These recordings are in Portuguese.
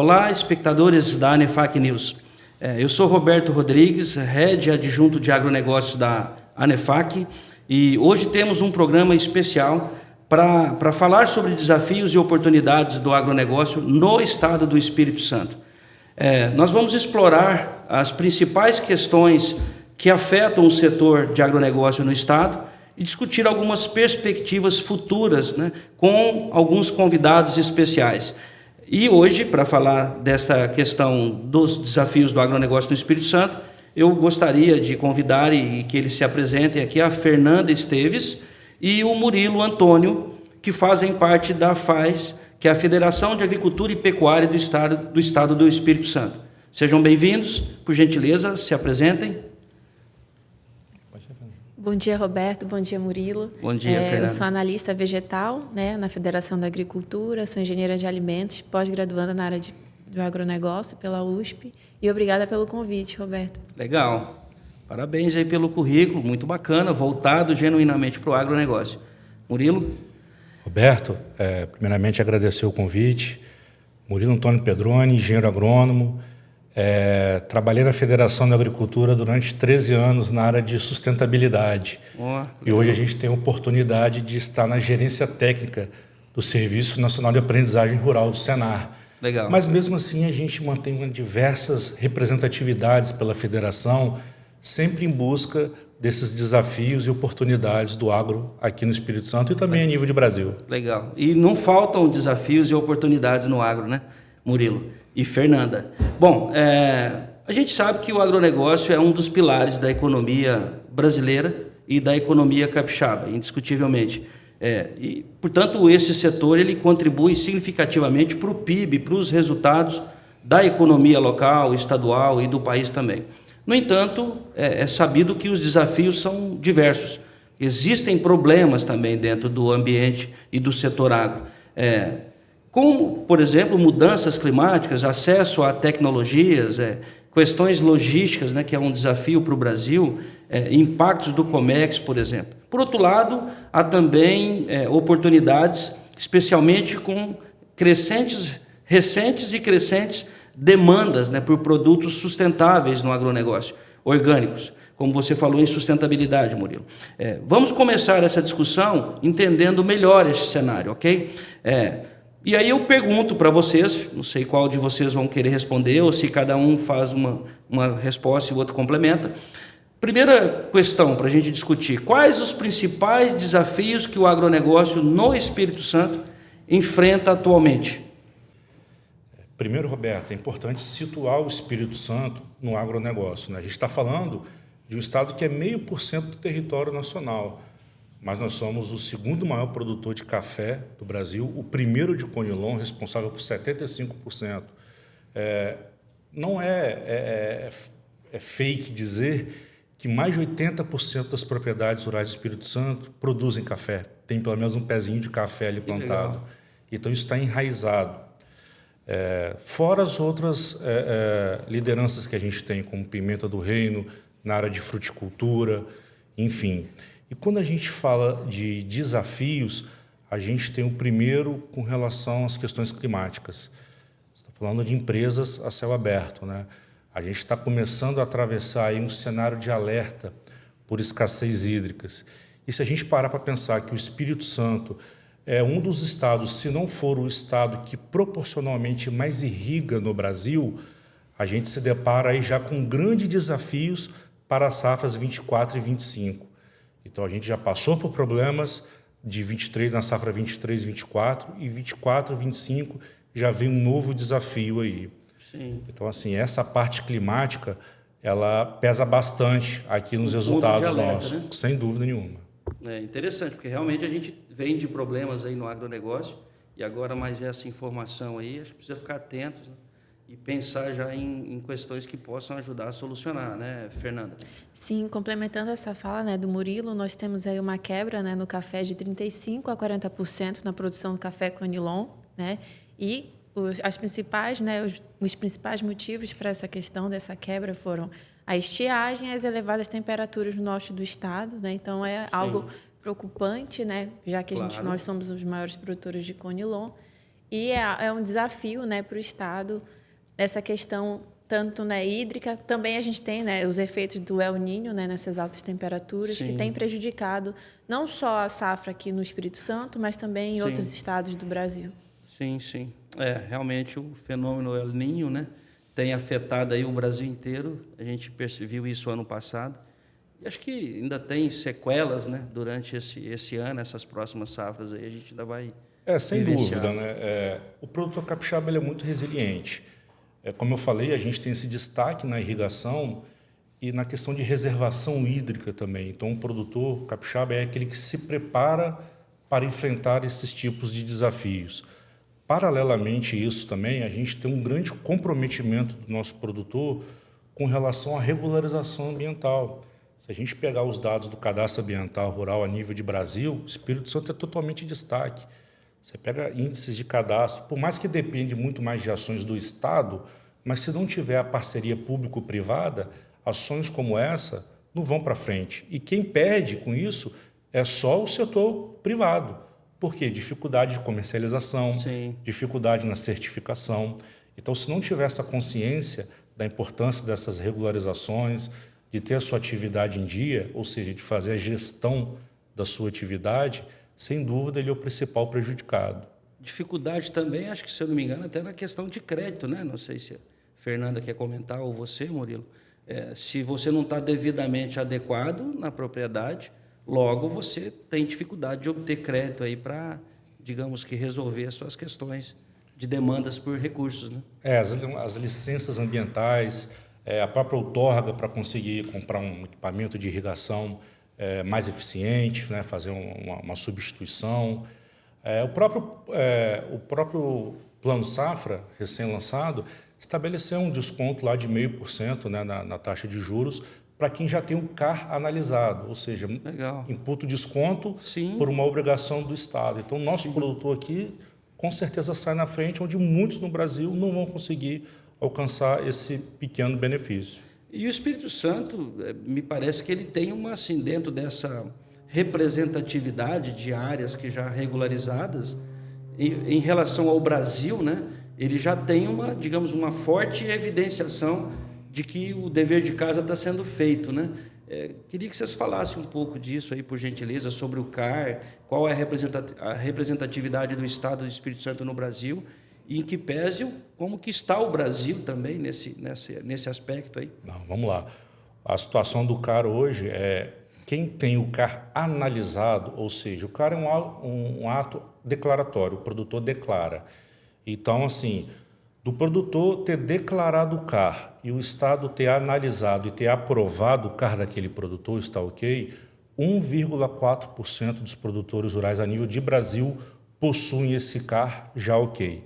Olá, espectadores da ANEFAC News. Eu sou Roberto Rodrigues, Head Adjunto de Agronegócios da ANEFAC, e hoje temos um programa especial para falar sobre desafios e oportunidades do agronegócio no estado do Espírito Santo. Nós vamos explorar as principais questões que afetam o setor de agronegócio no estado e discutir algumas perspectivas futuras, né, com alguns convidados especiais. E hoje, para falar dessa questão dos desafios do agronegócio no Espírito Santo, eu gostaria de convidar e que eles se apresentem aqui a Fernanda Esteves e o Murilo Antônio, que fazem parte da FAES, que é a Federação de Agricultura e Pecuária do Estado do Espírito Santo. Sejam bem-vindos, por gentileza, se apresentem. Bom dia, Roberto. Bom dia, Murilo. Bom dia, Fernanda. Eu sou analista vegetal, né, na Federação da Agricultura, sou engenheira de alimentos, pós-graduanda na área do agronegócio pela USP. E obrigada pelo convite, Roberto. Legal. Parabéns aí pelo currículo, muito bacana, voltado genuinamente para o agronegócio. Murilo? Roberto, primeiramente agradecer o convite. Murilo Antônio Pedroni, engenheiro agrônomo. Trabalhei na Federação da Agricultura durante 13 anos na área de sustentabilidade. E hoje a gente tem a oportunidade de estar na gerência técnica do Serviço Nacional de Aprendizagem Rural, do Senar. Legal. Mas mesmo assim a gente mantém diversas representatividades pela federação, sempre em busca desses desafios e oportunidades do agro aqui no Espírito Santo e também a nível de Brasil. Legal. E não faltam desafios e oportunidades no agro, né, Murilo e Fernanda? Bom, a gente sabe que o agronegócio é um dos pilares da economia brasileira e da economia capixaba, indiscutivelmente. E, portanto, esse setor ele contribui significativamente para o PIB, para os resultados da economia local, estadual e do país também. No entanto, é sabido que os desafios são diversos. Existem problemas também dentro do ambiente e do setor agro. Como, por exemplo, mudanças climáticas, acesso a tecnologias, questões logísticas, né, que é um desafio para o Brasil, impactos do Comex, por exemplo. Por outro lado, há também oportunidades, especialmente com recentes e crescentes demandas, né, por produtos sustentáveis no agronegócio, orgânicos, como você falou em sustentabilidade, Murilo. Vamos começar essa discussão entendendo melhor esse cenário, ok? E aí eu pergunto para vocês, não sei qual de vocês vão querer responder, ou se cada um faz uma resposta e o outro complementa. Primeira questão para a gente discutir: quais os principais desafios que o agronegócio no Espírito Santo enfrenta atualmente? Primeiro, Roberto, é importante situar o Espírito Santo no agronegócio, né? A gente está falando de um estado que é 0,5% do território nacional, mas nós somos o segundo maior produtor de café do Brasil, o primeiro de Conilon, responsável por 75%. Não é fake dizer que mais de 80% das propriedades rurais do Espírito Santo produzem café. Tem pelo menos um pezinho de café ali plantado. Então, isso está enraizado. Fora as outras lideranças que a gente tem, como Pimenta do Reino, na área de fruticultura, enfim. E quando a gente fala de desafios, a gente tem o primeiro com relação às questões climáticas. Você está falando de empresas a céu aberto, né? A gente está começando a atravessar aí um cenário de alerta por escassez hídricas. E se a gente parar para pensar que o Espírito Santo é um dos estados, se não for o estado que proporcionalmente mais irriga no Brasil, a gente se depara aí já com grandes desafios para as safras 24 e 25. Então, a gente já passou por problemas de 23 na safra 23 e 24, e 24 e 25 já vem um novo desafio aí. Sim. Então, assim, essa parte climática, ela pesa bastante aqui nos resultados alerta, nossos, né? sem dúvida nenhuma. É interessante, porque realmente a gente vem de problemas aí no agronegócio, e agora mais essa informação aí, acho que precisa ficar atentos, né, e pensar já em questões que possam ajudar a solucionar, né, Fernanda? Sim, complementando essa fala, né, do Murilo, nós temos aí uma quebra, né, no café de 35% a 40% na produção do café Conilon, né, e os principais motivos para essa questão dessa quebra foram a estiagem e as elevadas temperaturas no norte do estado, né? Então, é algo preocupante, né? Já que Claro. nós somos os maiores produtores de Conilon. E é um desafio, né, para o Estado, essa questão tanto, né, hídrica. Também a gente tem, né, os efeitos do El Niño, né, nessas altas temperaturas, Sim. que tem prejudicado não só a safra aqui no Espírito Santo, mas também em Sim. outros estados do Brasil. Sim, sim. Realmente o fenômeno El Niño, né, tem afetado aí o Brasil inteiro. A gente percebeu isso ano passado. E acho que ainda tem sequelas, né, durante esse ano, essas próximas safras aí, a gente ainda vai Sem vivenciar. dúvida, né? O produtor capixaba ele é muito resiliente. Como eu falei, a gente tem esse destaque na irrigação e na questão de reservação hídrica também. Então, o produtor capixaba é aquele que se prepara para enfrentar esses tipos de desafios. Paralelamente a isso também, a gente tem um grande comprometimento do nosso produtor com relação à regularização ambiental. Se a gente pegar os dados do Cadastro Ambiental Rural a nível de Brasil, o Espírito Santo é totalmente destaque. Você pega índices de cadastro, por mais que depende muito mais de ações do Estado, mas se não tiver a parceria público-privada, ações como essa não vão para frente. E quem perde com isso é só o setor privado. Por quê? Dificuldade de comercialização, Sim. dificuldade na certificação. Então, se não tiver essa consciência da importância dessas regularizações, de ter a sua atividade em dia, ou seja, de fazer a gestão da sua atividade, sem dúvida ele é o principal prejudicado. Dificuldade também, acho que, se eu não me engano, até na questão de crédito, né? Não sei se a Fernanda quer comentar, ou você, Murilo. Se você não está devidamente adequado na propriedade, logo você tem dificuldade de obter crédito aí para, digamos que, resolver as suas questões de demandas por recursos, né? As licenças ambientais, a própria outorga para conseguir comprar um equipamento de irrigação mais eficiente, né? Fazer uma substituição. O próprio Plano Safra, recém-lançado, estabeleceu um desconto lá de 0,5%, né, na taxa de juros para quem já tem o CAR analisado, ou seja, Legal. imputa o desconto Sim. por uma obrigação do Estado. Então, o nosso produtor aqui, com certeza, sai na frente, onde muitos no Brasil não vão conseguir alcançar esse pequeno benefício. E o Espírito Santo, me parece que ele tem assim, dentro dessa representatividade de áreas que já regularizadas, em relação ao Brasil, né, ele já tem digamos, uma forte evidenciação de que o dever de casa está sendo feito, né? Queria que vocês falassem um pouco disso aí, por gentileza, sobre o CAR, qual é a representatividade do Estado do Espírito Santo no Brasil e em que pese como que está o Brasil também nesse aspecto aí. Não, vamos lá. A situação do CAR hoje é quem tem o CAR analisado, ou seja, o CAR é um ato declaratório, o produtor declara. Então, assim, do produtor ter declarado o CAR e o Estado ter analisado e ter aprovado o CAR daquele produtor, está ok, 1,4% dos produtores rurais a nível de Brasil possuem esse CAR já ok.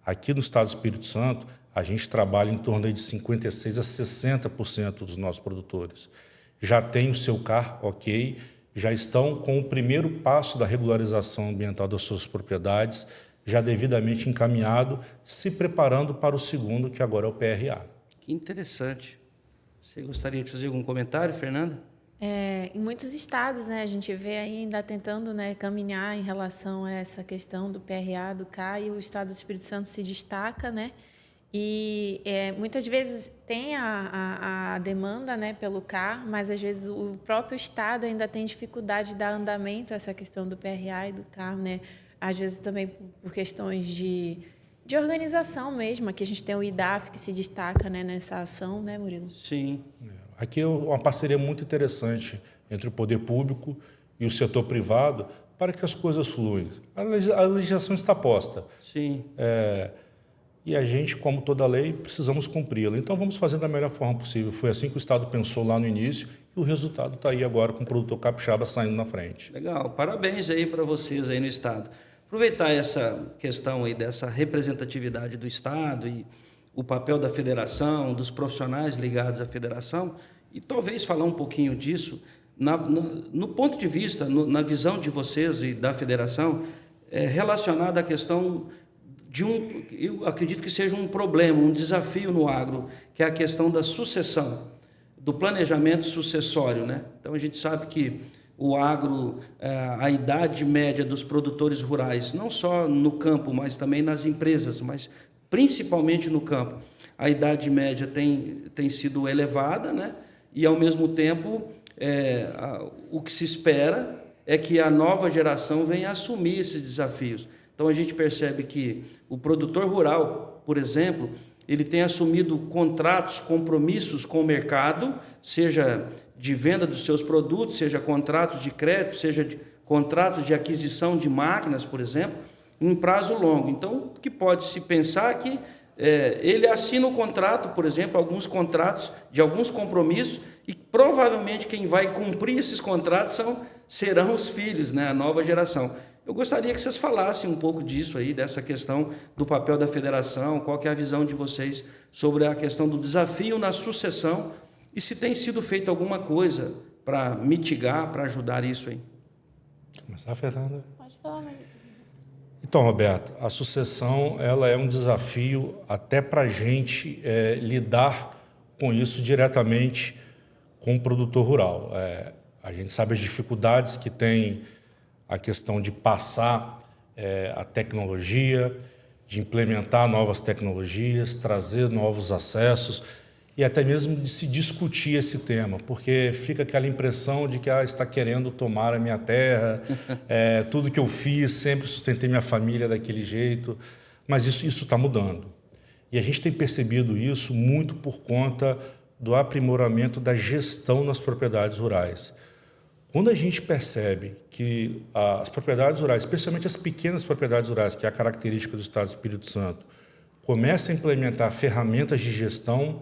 Aqui no Estado do Espírito Santo, a gente trabalha em torno de 56% a 60% dos nossos produtores. Já tem o seu CAR ok, já estão com o primeiro passo da regularização ambiental das suas propriedades, já devidamente encaminhado, se preparando para o segundo, que agora é o PRA. Que interessante. Você gostaria de fazer algum comentário, Fernanda? Em muitos estados, né, a gente vê ainda tentando, né, caminhar em relação a essa questão do PRA, do CAR, e o Estado do Espírito Santo se destaca, né? E muitas vezes tem a demanda, né, pelo CAR, mas às vezes o próprio Estado ainda tem dificuldade de dar andamento a essa questão do PRA e do CAR, né? Às vezes também por questões de organização mesmo. Aqui a gente tem o IDAF que se destaca, né, nessa ação, né, Murilo? Sim. Aqui é uma parceria muito interessante entre o poder público e o setor privado para que as coisas fluam. A legislação está posta. Sim. E a gente, como toda lei, precisamos cumpri-la. Então, vamos fazer da melhor forma possível. Foi assim que o Estado pensou lá no início e o resultado está aí agora com o produtor capixaba saindo na frente. Legal. Parabéns aí para vocês aí no Estado. Aproveitar essa questão aí dessa representatividade do Estado e o papel da federação, dos profissionais ligados à federação, e talvez falar um pouquinho disso no ponto de vista, na visão de vocês e da federação, relacionada à questão eu acredito que seja um problema, um desafio no agro, que é a questão da sucessão, do planejamento sucessório, né? Então, a gente sabe que o agro, a idade média dos produtores rurais, não só no campo, mas também nas empresas, mas principalmente no campo, a idade média tem sido elevada, né? E, ao mesmo tempo, o que se espera é que a nova geração venha assumir esses desafios. Então, a gente percebe que o produtor rural, por exemplo, ele tem assumido contratos, compromissos com o mercado, seja de venda dos seus produtos, seja contratos de crédito, seja contratos de aquisição de máquinas, por exemplo, em prazo longo. Então, o que pode-se pensar que ele assina o contrato, por exemplo, alguns contratos de alguns compromissos, e provavelmente quem vai cumprir esses contratos serão os filhos, né, a nova geração. Eu gostaria que vocês falassem um pouco disso aí, dessa questão do papel da federação, qual que é a visão de vocês sobre a questão do desafio na sucessão e se tem sido feita alguma coisa para mitigar, para ajudar isso aí. Começar, Fernanda? Pode falar, mas... Então, Roberto, a sucessão ela é um desafio até para a gente lidar com isso diretamente com o produtor rural. A gente sabe as dificuldades que tem a questão de passar a tecnologia, de implementar novas tecnologias, trazer novos acessos e até mesmo de se discutir esse tema, porque fica aquela impressão de que está querendo tomar a minha terra, tudo que eu fiz, sempre sustentei minha família daquele jeito, mas isso está mudando. E a gente tem percebido isso muito por conta do aprimoramento da gestão nas propriedades rurais. Quando a gente percebe que as propriedades rurais, especialmente as pequenas propriedades rurais, que é a característica do Estado do Espírito Santo, começam a implementar ferramentas de gestão,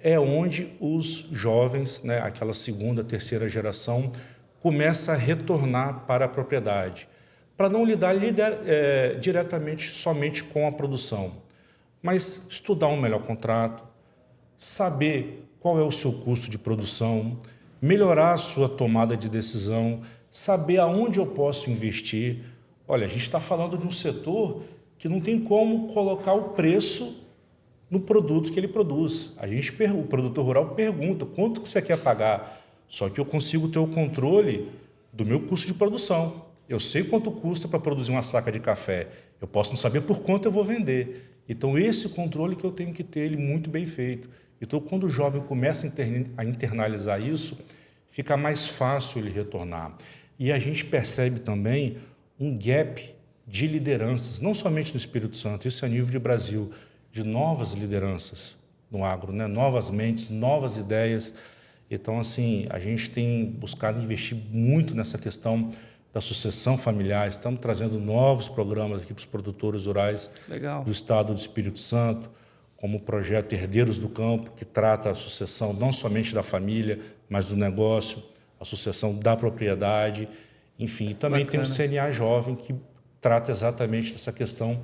é onde os jovens, né, aquela segunda, terceira geração, começa a retornar para a propriedade, para não lidar diretamente somente com a produção, mas estudar um melhor contrato, saber qual é o seu custo de produção, melhorar a sua tomada de decisão, saber aonde eu posso investir. Olha, a gente está falando de um setor que não tem como colocar o preço no produto que ele produz. O produtor rural pergunta quanto que você quer pagar, só que eu consigo ter o controle do meu custo de produção. Eu sei quanto custa para produzir uma saca de café, eu posso não saber por quanto eu vou vender. Então, esse controle que eu tenho que ter, ele muito bem feito. Então, quando o jovem começa a internalizar isso, fica mais fácil ele retornar. E a gente percebe também um gap de lideranças, não somente no Espírito Santo, isso é a nível de Brasil, de novas lideranças no agro, né? Novas mentes, novas ideias. Então, assim, a gente tem buscado investir muito nessa questão da sucessão familiar, estamos trazendo novos programas aqui para os produtores rurais do Estado do Espírito Santo, como o projeto Herdeiros do Campo, que trata a sucessão não somente da família, mas do negócio, a sucessão da propriedade, enfim. E também tem o CNA Jovem, que trata exatamente dessa questão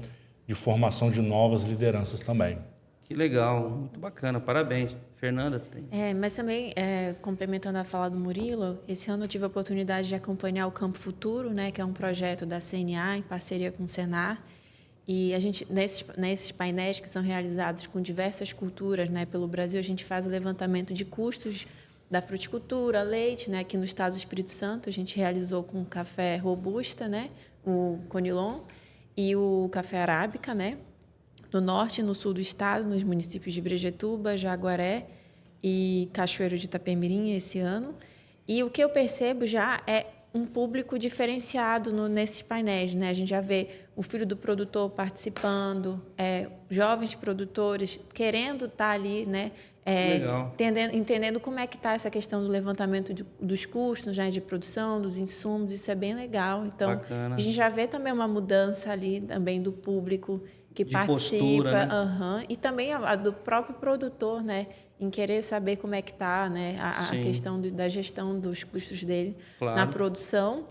de formação de novas lideranças também. Que legal, muito bacana, parabéns. Fernanda tem. Mas também, complementando a fala do Murilo, esse ano eu tive a oportunidade de acompanhar o Campo Futuro, né, que é um projeto da CNA em parceria com o Senar. E a gente, nesses painéis que são realizados com diversas culturas, né, pelo Brasil, a gente faz o levantamento de custos da fruticultura, leite, né, aqui no estado do Espírito Santo. A gente realizou com o café robusta, né, o Conilon, e o café arábica, né, no norte e no sul do estado, nos municípios de Brejetuba, Jaguaré e Cachoeiro de Itapemirim esse ano. E o que eu percebo já é um público diferenciado nesses painéis, né? A gente já vê o filho do produtor participando, jovens produtores querendo estar ali, né? Entendendo como é que está essa questão do levantamento dos custos, né, de produção, dos insumos, isso é bem legal. Então, bacana. A gente já vê também uma mudança ali também do público que de participa, postura, né? E também a do próprio produtor, né, em querer saber como é que está, né, a questão da gestão dos custos dele na produção.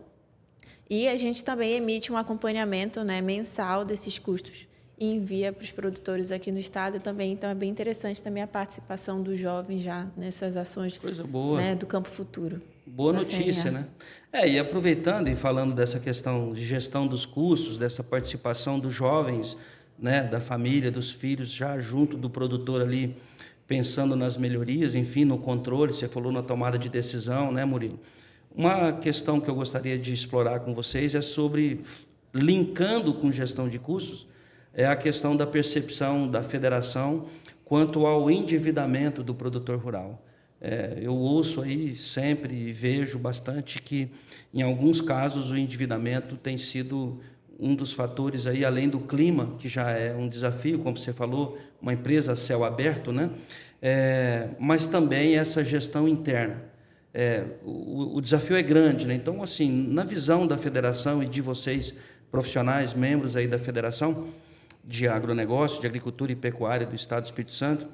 E a gente também emite um acompanhamento, né, mensal desses custos e envia para os produtores aqui no estado também. Então, é bem interessante também a participação dos jovens já nessas ações. Coisa boa. Né, do Campo Futuro. Boa notícia, né? E aproveitando e falando dessa questão de gestão dos custos, dessa participação dos jovens, né, da família, dos filhos, já junto do produtor ali, pensando nas melhorias, enfim, no controle, você falou na tomada de decisão, né, Murilo? Uma questão que eu gostaria de explorar com vocês é sobre, linkando com gestão de custos, é a questão da percepção da federação quanto ao endividamento do produtor rural. Eu ouço aí sempre e vejo bastante que, em alguns casos, o endividamento tem sido um dos fatores aí, além do clima, que já é um desafio, como você falou, uma empresa a céu aberto, né? Mas também essa gestão interna. O desafio é grande, né? Então, assim, na visão da federação e de vocês, profissionais, membros aí da federação de agronegócio, de agricultura e pecuária do Estado do Espírito Santo,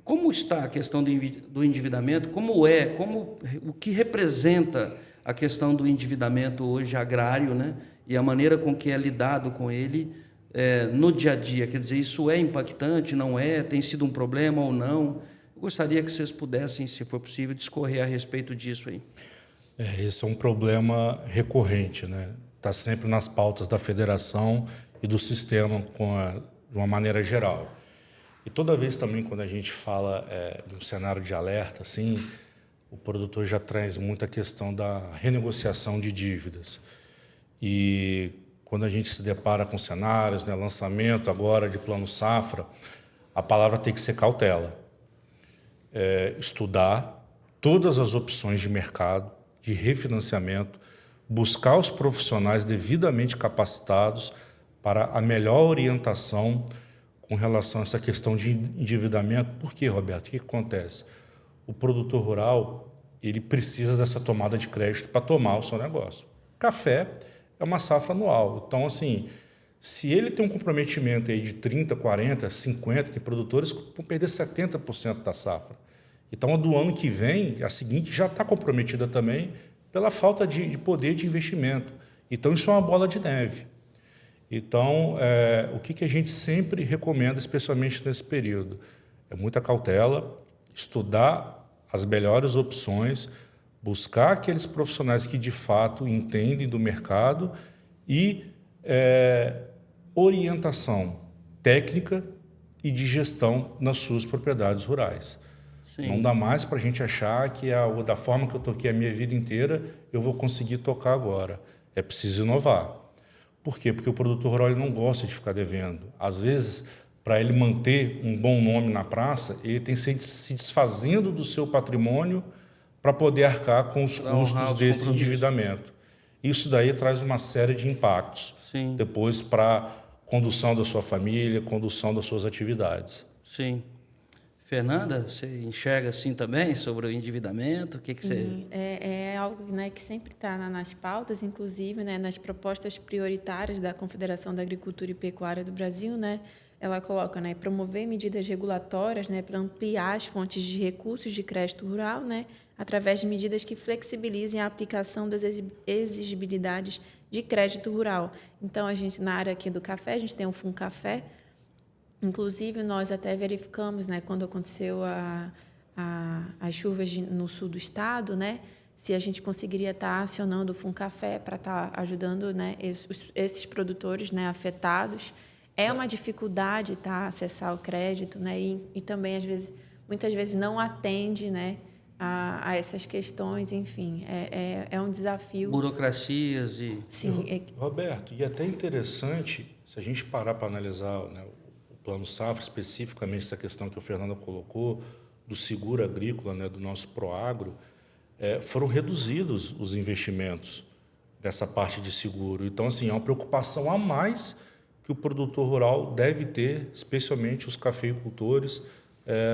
como está a questão do endividamento? O que representa a questão do endividamento hoje agrário, né? E a maneira com que é lidado com ele no dia a dia? Quer dizer, isso é impactante, não é? Tem sido um problema ou não? Eu gostaria que vocês pudessem, se for possível, discorrer a respeito disso aí. Esse é um problema recorrente, né? Está sempre nas pautas da federação e do sistema de uma maneira geral. E toda vez também, quando a gente fala de um cenário de alerta, assim, o produtor já traz muita questão da renegociação de dívidas. E quando a gente se depara com cenários, né, lançamento agora de plano safra, a palavra tem que ser cautela. Estudar todas as opções de mercado, de refinanciamento, buscar os profissionais devidamente capacitados para a melhor orientação com relação a essa questão de endividamento. Por quê, Roberto? O que acontece? O produtor rural, ele precisa dessa tomada de crédito para tomar o seu negócio. Café é uma safra anual. Então, assim, se ele tem um comprometimento aí de 30%, 40%, 50%, tem produtores que vão perder 70% da safra. Então, a do ano que vem, a seguinte, já está comprometida também pela falta de poder de investimento. Então, isso é uma bola de neve. Então, o que a gente sempre recomenda, especialmente nesse período? É muita cautela, estudar as melhores opções, buscar aqueles profissionais que, de fato, entendem do mercado e orientação técnica e de gestão nas suas propriedades rurais. Sim. Não dá mais para a gente achar que da forma que eu toquei a minha vida inteira, eu vou conseguir tocar agora. É preciso inovar. Por quê? Porque o produtor rural ele não gosta de ficar devendo. Às vezes, para ele manter um bom nome na praça, ele tem que se desfazendo do seu patrimônio para poder arcar com os custos desse endividamento. Isso daí traz uma série de impactos. Sim. Depois para a condução da sua família, condução das suas atividades. Sim. Fernanda, você enxerga assim também sobre o endividamento? O que Sim, é algo, né, que sempre está nas pautas, inclusive, né, nas propostas prioritárias da Confederação da Agricultura e Pecuária do Brasil, né, ela coloca, né, promover medidas regulatórias, né, para ampliar as fontes de recursos de crédito rural, né, através de medidas que flexibilizem a aplicação das exigibilidades de crédito rural. Então, a gente, na área aqui do café, a gente tem o FUNCAFé. Inclusive, nós até verificamos, né, quando aconteceu as chuvas no sul do estado, né, se a gente conseguiria estar acionando o FUNCAFé para estar ajudando, né, esses produtores, né, afetados. É uma dificuldade, tá, acessar o crédito, né, e também, muitas vezes, não atende, né, a essas questões, enfim, é um desafio. Burocracias e... Sim. Roberto, e até interessante, se a gente parar para analisar, né, Plano Safra, especificamente essa questão que o Fernando colocou, do seguro agrícola, né, do nosso Proagro, foram reduzidos os investimentos dessa parte de seguro. Então, assim, é uma preocupação a mais que o produtor rural deve ter, especialmente os cafeicultores,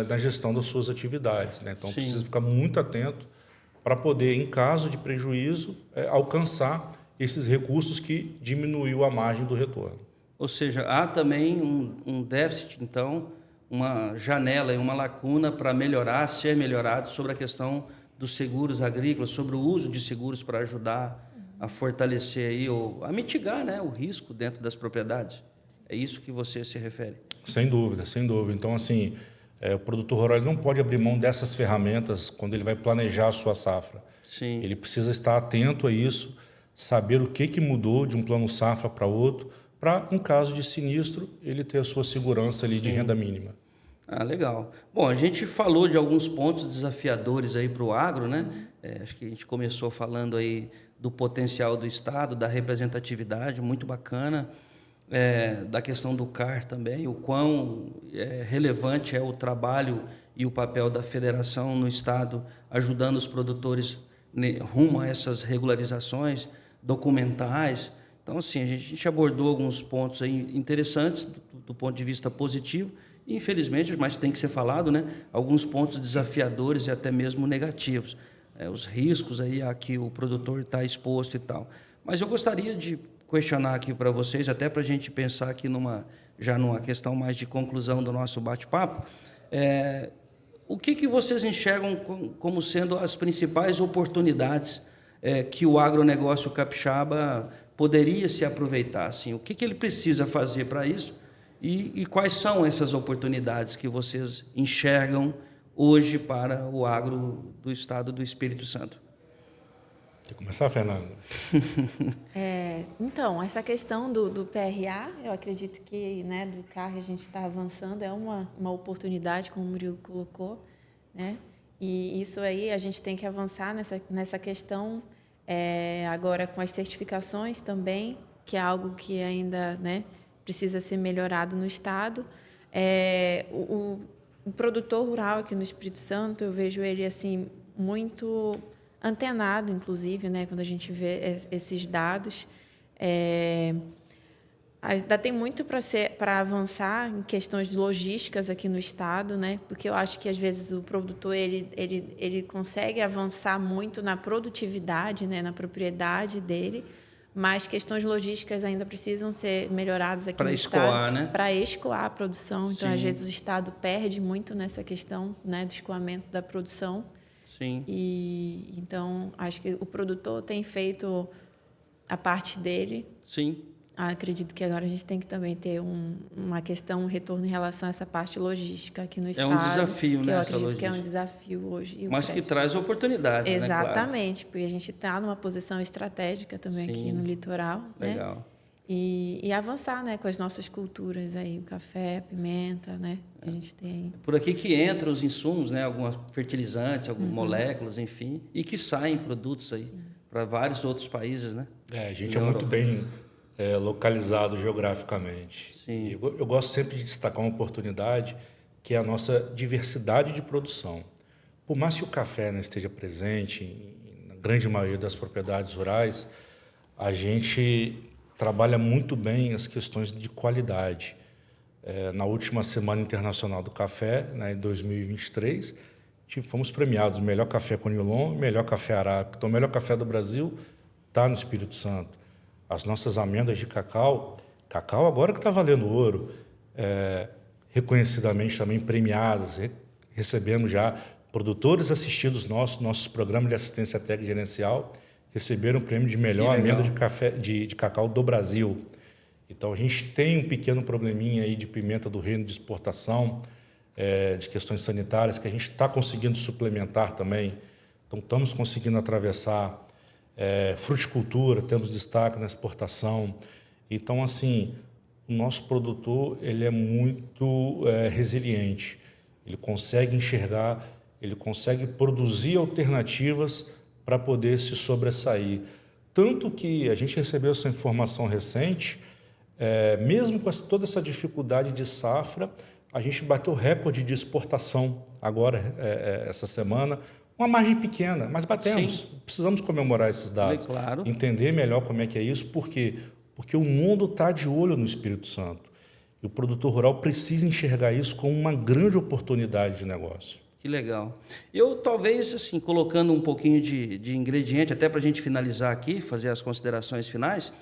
na gestão das suas atividades, né? Então, Sim. Precisa ficar muito atento para poder, em caso de prejuízo, alcançar esses recursos que diminuiu a margem do retorno. Ou seja, há também um déficit, então, uma janela e uma lacuna para ser melhorado sobre a questão dos seguros agrícolas, sobre o uso de seguros para ajudar a fortalecer aí, ou a mitigar, né, o risco dentro das propriedades. É isso que você se refere? Sem dúvida, sem dúvida. Então, assim, o produtor rural ele não pode abrir mão dessas ferramentas quando ele vai planejar a sua safra. Sim. Ele precisa estar atento a isso, saber o que mudou de um plano safra para outro, para, em caso de sinistro, ele ter a sua segurança ali de renda mínima. Ah, legal. Bom, a gente falou de alguns pontos desafiadores aí para o agro, né? Acho que a gente começou falando aí do potencial do Estado, da representatividade, muito bacana, da questão do CAR também, o quão relevante é o trabalho e o papel da federação no Estado, ajudando os produtores rumo a essas regularizações documentais. Então, assim, a gente abordou alguns pontos aí interessantes do ponto de vista positivo, e, infelizmente, mas tem que ser falado, né? Alguns pontos desafiadores e até mesmo negativos, os riscos aí a que o produtor está exposto e tal. Mas eu gostaria de questionar aqui para vocês, até para a gente pensar aqui já numa questão mais de conclusão do nosso bate-papo, o que vocês enxergam como sendo as principais oportunidades que o agronegócio capixaba poderia se aproveitar? Assim, o que ele precisa fazer para isso e quais são essas oportunidades que vocês enxergam hoje para o agro do estado do Espírito Santo? Quer começar, Fernanda? Então, essa questão do PRA, eu acredito que, né, do CAR que a gente está avançando, é uma oportunidade, como o Murilo colocou, né? E isso aí a gente tem que avançar nessa questão, agora com as certificações também, que é algo que ainda, né, precisa ser melhorado no Estado. O produtor rural aqui no Espírito Santo, eu vejo ele assim muito antenado, inclusive, né, quando a gente vê esses dados. Ainda tem muito para avançar em questões de logísticas aqui no Estado, né, porque eu acho que, às vezes, o produtor ele consegue avançar muito na produtividade, né, na propriedade dele, mas questões logísticas ainda precisam ser melhoradas aqui no Estado. Né? Para escoar a produção. Então, Sim. Às vezes, o Estado perde muito nessa questão, né, do escoamento da produção. Sim. E, então, acho que o produtor tem feito a parte dele. Sim. Acredito que agora a gente tem que também ter uma questão, um retorno em relação a essa parte logística aqui no Estado. É um desafio, né? Eu acredito que é um desafio hoje. Mas que traz oportunidades, exatamente, né? Claro. Porque a gente está numa posição estratégica também aqui no litoral. Legal. Né? E avançar, né, com as nossas culturas aí, o café, a pimenta, né? Que a gente tem. Por aqui que entram os insumos, né? Alguns fertilizantes, algumas moléculas, enfim, e que saem produtos aí para vários outros países, né? A gente é muito bem localizado geograficamente. Sim. E eu gosto sempre de destacar uma oportunidade que é a nossa diversidade de produção. Por mais que o café, né, esteja presente na grande maioria das propriedades rurais, a gente trabalha muito bem as questões de qualidade. Na última Semana Internacional do Café, né, em 2023, fomos premiados melhor café Conilon, melhor café arábica. Então, o melhor café do Brasil está no Espírito Santo. As nossas amêndoas de cacau agora que está valendo ouro, reconhecidamente também premiadas. Recebemos já produtores assistidos nossos programas de assistência técnica gerencial, receberam o prêmio de melhor amêndoa de cacau do Brasil. Então, a gente tem um pequeno probleminha aí de pimenta do reino de exportação, de questões sanitárias, que a gente está conseguindo suplementar também. Então, estamos conseguindo atravessar fruticultura, temos destaque na exportação. Então, assim, o nosso produtor ele é muito resiliente. Ele consegue enxergar, ele consegue produzir alternativas para poder se sobressair. Tanto que a gente recebeu essa informação recente, mesmo com toda essa dificuldade de safra, a gente bateu recorde de exportação agora, essa semana. Uma margem pequena, mas batemos. Sim. Precisamos comemorar esses dados. Claro. Entender melhor como é que é isso. Por quê? Porque o mundo está de olho no Espírito Santo. E o produtor rural precisa enxergar isso como uma grande oportunidade de negócio. Que legal. Eu, talvez, assim, colocando um pouquinho de ingrediente, até para a gente finalizar aqui, fazer as considerações finais,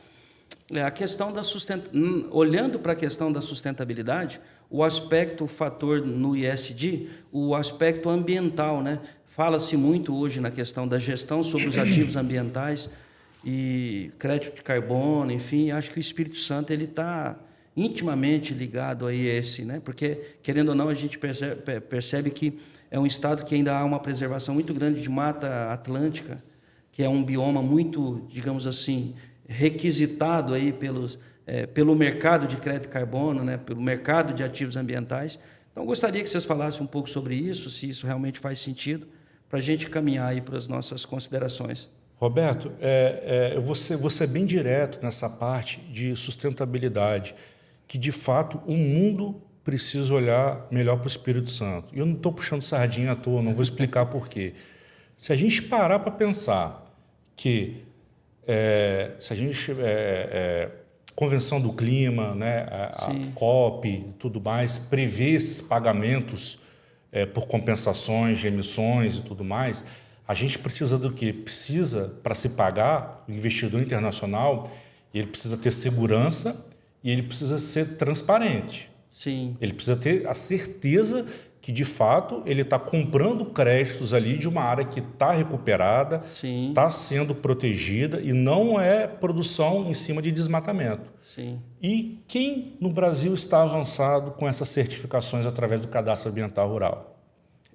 a questão da olhando para a questão da sustentabilidade, o fator no ISD, o aspecto ambiental, né? Fala-se muito hoje na questão da gestão sobre os ativos ambientais e crédito de carbono, enfim, acho que o Espírito Santo ele está intimamente ligado a esse, né? Porque, querendo ou não, a gente percebe que é um estado que ainda há uma preservação muito grande de mata atlântica, que é um bioma muito, digamos assim, requisitado aí pelo mercado de crédito de carbono, né? Pelo mercado de ativos ambientais. Então, eu gostaria que vocês falassem um pouco sobre isso, se isso realmente faz sentido, para a gente caminhar aí para as nossas considerações. Roberto, eu vou ser bem direto nessa parte de sustentabilidade, que de fato o mundo precisa olhar melhor para o Espírito Santo. E eu não estou puxando sardinha à toa, não vou explicar por quê. Se a gente parar para pensar que se a gente Convenção do Clima, né, a COP e tudo mais, prevê esses pagamentos por compensações de emissões e tudo mais, a gente precisa do quê? Precisa, para se pagar, o investidor internacional, ele precisa ter segurança e ele precisa ser transparente. Sim. Ele precisa ter a certeza que, de fato, ele está comprando créditos ali de uma área que está recuperada, está sendo protegida e não é produção em cima de desmatamento. Sim. E quem no Brasil está avançado com essas certificações através do Cadastro Ambiental Rural?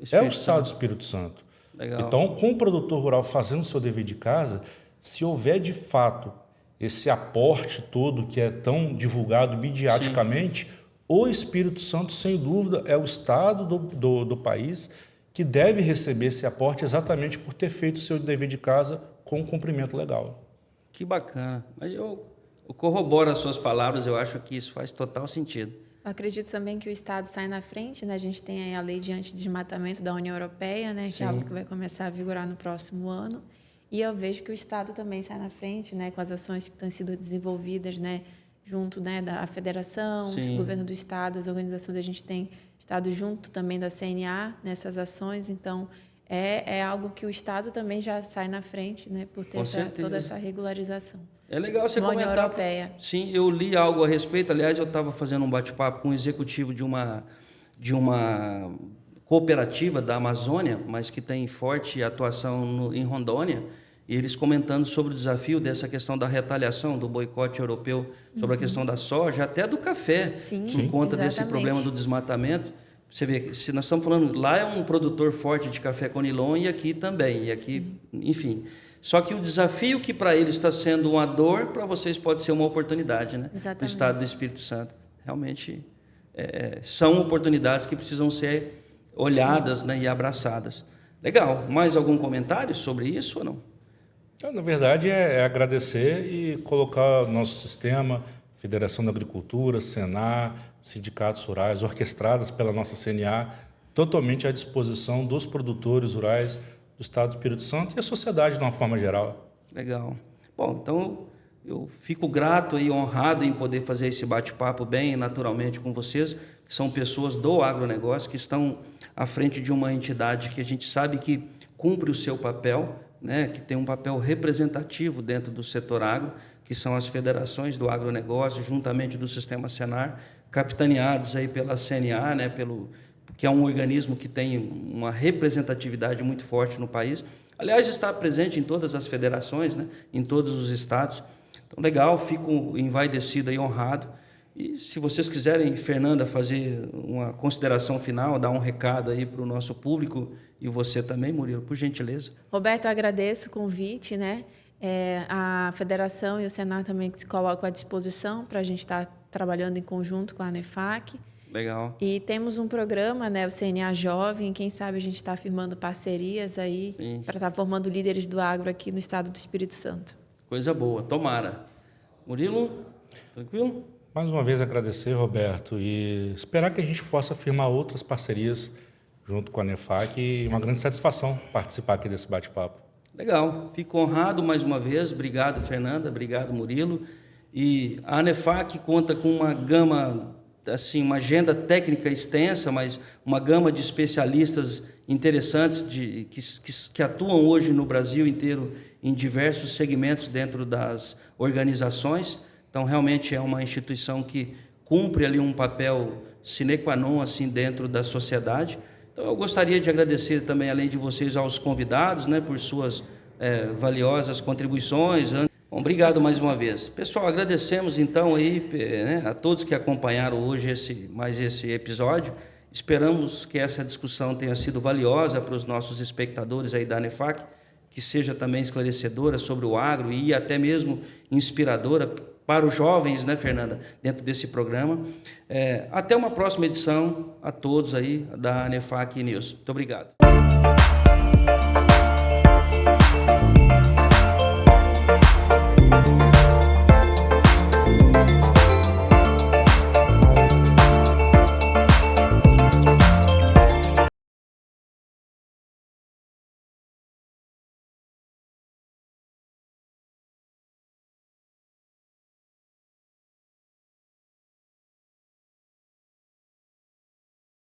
É o Estado do Espírito Santo. Legal. Então, com o produtor rural fazendo o seu dever de casa, se houver de fato esse aporte todo que é tão divulgado midiaticamente, o Espírito Santo, sem dúvida, é o estado do país que deve receber esse aporte exatamente por ter feito o seu dever de casa com cumprimento legal. Que bacana. Mas eu corroboro as suas palavras, eu acho que isso faz total sentido. Eu acredito também que o Estado sai na frente, né? A gente tem aí a lei de antidesmatamento da União Europeia, né? Que é algo que vai começar a vigorar no próximo ano. E eu vejo que o Estado também sai na frente, né? Com as ações que estão sendo desenvolvidas, né? Junto, né? Da Federação, o governo do Estado, as organizações, a gente tem estado junto também da CNA nessas ações. Então, é algo que o Estado também já sai na frente, né? Por ter toda essa regularização. É legal você comentar. União Europeia. Sim, eu li algo a respeito. Aliás, eu estava fazendo um bate-papo com um executivo de uma cooperativa da Amazônia, mas que tem forte atuação em Rondônia, e eles comentando sobre o desafio dessa questão da retaliação, do boicote europeu, sobre a questão da soja, até do café, por conta desse problema do desmatamento. Você vê, se nós estamos falando, lá é um produtor forte de café conilon e aqui também, e aqui, enfim. Só que o desafio que para eles está sendo uma dor, para vocês pode ser uma oportunidade, né? Exatamente. Do Estado do Espírito Santo. Realmente são oportunidades que precisam ser olhadas, né, e abraçadas. Legal. Mais algum comentário sobre isso ou não? Na verdade, é agradecer e colocar o nosso sistema, Federação da Agricultura, Senar, sindicatos rurais, orquestradas pela nossa CNA, totalmente à disposição dos produtores rurais do Estado do Espírito Santo e a sociedade de uma forma geral. Legal. Bom, então eu fico grato e honrado em poder fazer esse bate-papo bem naturalmente com vocês, que são pessoas do agronegócio, que estão à frente de uma entidade que a gente sabe que cumpre o seu papel, né, que tem um papel representativo dentro do setor agro, que são as federações do agronegócio, juntamente do Sistema Senar, capitaneados aí pela CNA, né, que é um organismo que tem uma representatividade muito forte no país. Aliás, está presente em todas as federações, né, em todos os estados. Então, legal, fico envaidecido e honrado. E se vocês quiserem, Fernanda, fazer uma consideração final, dar um recado aí para o nosso público, e você também, Murilo, por gentileza. Roberto, eu agradeço o convite, né? A Federação e o Senar também que se colocam à disposição para a gente estar trabalhando em conjunto com a ANEFAC. Legal. E temos um programa, né, o CNA Jovem, quem sabe a gente está firmando parcerias aí para estar formando líderes do agro aqui no estado do Espírito Santo. Coisa boa, tomara. Murilo, tranquilo? Mais uma vez agradecer, Roberto, e esperar que a gente possa firmar outras parcerias junto com a ANEFAC, e uma grande satisfação participar aqui desse bate-papo. Legal, fico honrado mais uma vez. Obrigado, Fernanda, obrigado, Murilo. E a ANEFAC conta com uma gama, assim, uma agenda técnica extensa, mas uma gama de especialistas interessantes que atuam hoje no Brasil inteiro em diversos segmentos dentro das organizações. Então, realmente é uma instituição que cumpre ali um papel sine qua non assim, dentro da sociedade. Então, eu gostaria de agradecer também, além de vocês, aos convidados, né, por suas valiosas contribuições. Bom, obrigado mais uma vez. Pessoal, agradecemos então aí, né, a todos que acompanharam hoje esse episódio. Esperamos que essa discussão tenha sido valiosa para os nossos espectadores aí da ANEFAC, que seja também esclarecedora sobre o agro e até mesmo inspiradora para os jovens, né, Fernanda, dentro desse programa. Até uma próxima edição a todos aí da ANEFAC News. Muito obrigado.